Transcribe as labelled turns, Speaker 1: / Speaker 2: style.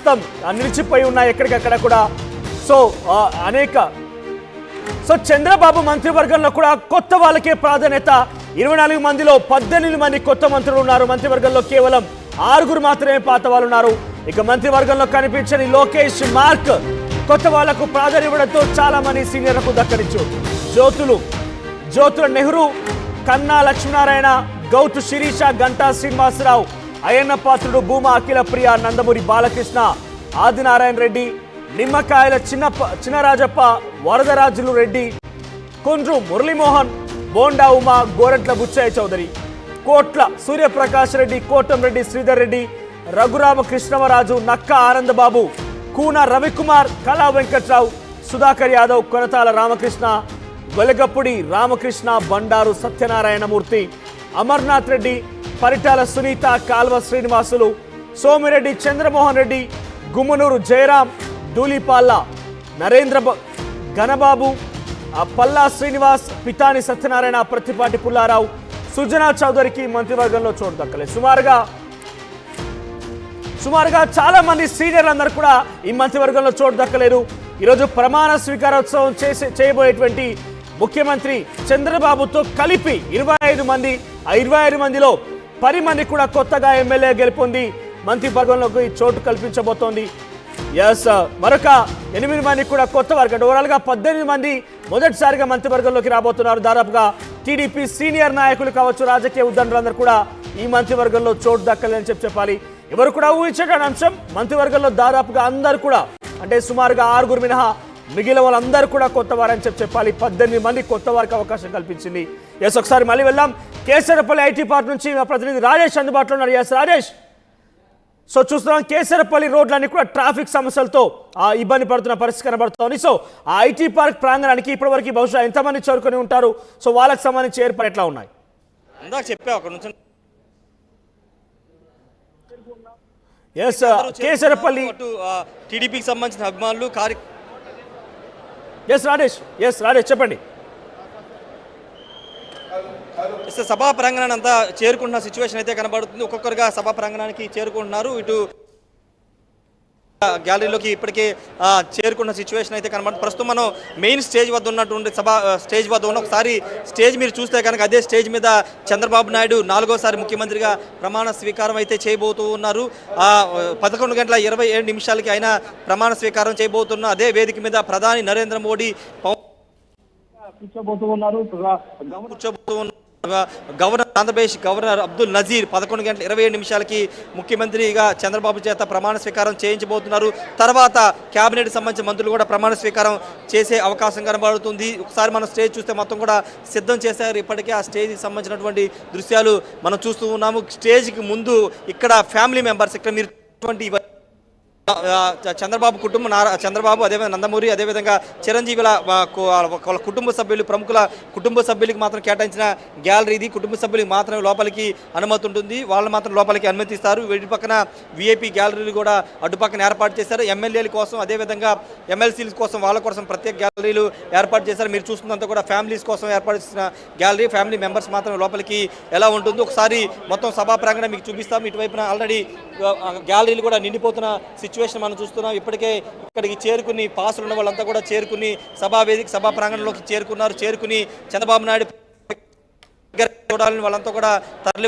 Speaker 1: ప్రస్తుతం నిలిచిపోయి ఉన్నాయి ఎక్కడికక్కడ కూడా. సో చంద్రబాబు మంత్రివర్గంలో కూడా కొత్త వాళ్ళకే ప్రాధాన్యత. 24 మందిలో 18 మంది కొత్త మంత్రులు ఉన్నారు. మంత్రివర్గంలో కేవలం 6 మాత్రమే పాత వాళ్ళు ఉన్నారు. ఇక మంత్రివర్గంలో కనిపించని లోకేష్, మార్క్ కొత్త వాళ్లకు ప్రాధాన్యత ఇవ్వడంతో చాలా మంది సీనియర్లకు దక్కరించు. జ్యోతుల నెహ్రూ, కన్నా లక్ష్మీనారాయణ, గౌతు శిరీష, గంటా శ్రీనివాసరావు, అయ్యన్న పాత్రుడు, భూమా అఖిల ప్రియ, నందమూరి బాలకృష్ణ, ఆదినారాయణ రెడ్డి, నిమ్మకాయల చిన్నరాజప్ప, వరదరాజులు రెడ్డి, కుండ్రు మురళీమోహన్, బోండా ఉమా, గోరంట్ల బుచ్చయ్య చౌదరి, కోట్ల సూర్యప్రకాష్ రెడ్డి, కోటంరెడ్డి శ్రీధర్ రెడ్డి, రఘురామ కృష్ణమరాజు, నక్క ఆనందబాబు, కూన రవికుమార్, కళా వెంకట్రావు, సుధాకర్ యాదవ్, కొనతాల రామకృష్ణ, వెలగప్పుడి రామకృష్ణ, బండారు సత్యనారాయణమూర్తి, అమర్నాథ్ రెడ్డి, పరిటాల సునీత, కాల్వ శ్రీనివాసులు, సోమిరెడ్డి, చంద్రమోహన్ రెడ్డి, గుమ్మనూరు జయరాం, ధూళిపాల్ల నరేంద్ర, ఘనబాబు, పల్లా శ్రీనివాస్, పితాని సత్యనారాయణ, ప్రత్తిపాటి పుల్లారావు, సుజనా చౌదరికి మంత్రివర్గంలో చోటు దక్కలేదు. సుమారుగా చాలా మంది సీనియర్లు అందరూ కూడా ఈ మంత్రివర్గంలో చోటు దక్కలేరు. ఈరోజు ప్రమాణ స్వీకారోత్సవం చేయబోయేటువంటి ముఖ్యమంత్రి చంద్రబాబుతో కలిపి 25 మంది, ఆ 25 మందిలో 10 మంది కూడా కొత్తగా ఎమ్మెల్యే గెలుపొంది మంత్రివర్గంలోకి చోటు కల్పించబోతోంది. మరొక 8 మంది కూడా కొత్త వర్గం, ఓవరాల్గా 18 మంది మొదటిసారిగా మంత్రివర్గంలోకి రాబోతున్నారు. దాదాపుగా టీడీపీ సీనియర్ నాయకులు కావచ్చు, రాజకీయ ఉద్దండులందరూ కూడా ఈ మంత్రివర్గంలో చోటు దక్కలేదని చెప్పాలి. ఎవరు కూడా ఊహించేటువంటి అంశం. మంత్రివర్గంలో దాదాపుగా అందరూ కూడా, అంటే సుమారుగా 6 మినహా మిగిలిన వాళ్ళందరూ కూడా కొత్త వారని చెప్పాలి. 18 మంది కొత్త వారికి అవకాశం కల్పించింది. ఒకసారి మళ్ళీ వెళ్దాం. కేసరపల్లి ఐటీ పార్క్ నుంచి మా ప్రతినిధి రాజేష్ అందుబాటులో ఉన్నారు. రాజేష్, సో చూస్తున్నాం కేసరపల్లి రోడ్లన్నీ కూడా ట్రాఫిక్ సమస్యలతో ఇబ్బంది పడుతున్న పరిస్థితి కనబడుతోంది. సో ఆ ఐటీ పార్క్ ప్రాంగణానికి ఇప్పటివరకు బహుశా ఎంతమంది చేరుకొని ఉంటారు? సో వాళ్ళకి సంబంధించి ఏర్పాటు ఎట్లా ఉన్నాయి?
Speaker 2: ఇందాక చెప్పావు అక్కడ నుంచి
Speaker 1: కేసరపల్లి
Speaker 2: టీడీపీకి సంబంధించిన అభిమానులు
Speaker 1: రాజేష్ చెప్పండి.
Speaker 2: సభా ప్రాంగణాన్ని అంతా చేరుకుంటున్న సిచ్యువేషన్ అయితే కనబడుతుంది. ఒక్కొక్కరుగా సభా ప్రాంగణానికి చేరుకుంటున్నారు. ఇటు గ్యాలరీలోకి ఇప్పటికే చేరుకున్న సిచ్యువేషన్ అయితే కనబడుతుంది. ప్రస్తుతం మనం మెయిన్ స్టేజ్ వద్ద ఉన్నటువంటి సభ స్టేజ్ వద్ద ఉన్న ఒకసారి స్టేజ్ మీరు చూస్తే కనుక అదే స్టేజ్ మీద చంద్రబాబు నాయుడు 4వసారి ముఖ్యమంత్రిగా ప్రమాణ స్వీకారం అయితే చేయబోతూ ఉన్నారు. 11:27 ఆయన ప్రమాణ స్వీకారం చేయబోతున్న అదే వేదిక మీద ప్రధాని నరేంద్ర మోడీ కూర్చోబోతూ ఉన్నారు. గవర్నర్ ఆంధ్రప్రదేశ్ గవర్నర్ అబ్దుల్ నజీర్ 11:27 ముఖ్యమంత్రిగా చంద్రబాబు చేత ప్రమాణ స్వీకారం చేయించబోతున్నారు. తర్వాత కేబినెట్ సంబంధించిన మంత్రులు కూడా ప్రమాణ స్వీకారం చేసే అవకాశం కనబడుతుంది. ఒకసారి మనం స్టేజ్ చూస్తే మొత్తం కూడా సిద్ధం చేశారు. ఇప్పటికే ఆ స్టేజ్కి సంబంధించినటువంటి దృశ్యాలు మనం చూస్తూ ఉన్నాము. స్టేజ్కి ముందు ఇక్కడ ఫ్యామిలీ మెంబర్స్, ఇక్కడ మీరు చంద్రబాబు కుటుంబం, చంద్రబాబు, అదేవిధంగా నందమూరి, అదేవిధంగా చిరంజీవుల కుటుంబ సభ్యులు, ప్రముఖుల కుటుంబ సభ్యులకి మాత్రం కేటాయించిన గ్యాలరీ ఇది. కుటుంబ సభ్యులకి మాత్రం లోపలికి అనుమతి ఉంటుంది, వాళ్ళు మాత్రం లోపలికి అనుమతిస్తారు. వీటి పక్కన విఐపి గ్యాలరీలు కూడా అటుపక్కన ఏర్పాటు చేశారు. ఎమ్మెల్యేల కోసం, అదేవిధంగా ఎమ్మెల్సీల కోసం, వాళ్ళ కోసం ప్రత్యేక గ్యాలరీలు ఏర్పాటు చేశారు. మీరు చూస్తున్నంత కూడా ఫ్యామిలీస్ కోసం ఏర్పాటు చేసిన గ్యాలరీ. ఫ్యామిలీ మెంబర్స్ మాత్రం లోపలికి ఎలా ఉంటుంది ఒకసారి మొత్తం సభా ప్రాంగణం మీకు చూపిస్తాం. ఇటువైపున ఆల్రెడీ గ్యాలరీలు కూడా నిండిపోతున్న సిచ్యువేషన్ మనం చూస్తున్నాం. ఇప్పటికే ఇక్కడికి చేరుకుని పాసులు ఉన్న వాళ్ళంతా కూడా చేరుకుని సభా ప్రాంగణంలోకి చేరుకున్నారు. చేరుకుని చంద్రబాబు నాయుడు చూడాలని వాళ్ళంతా కూడా తరలి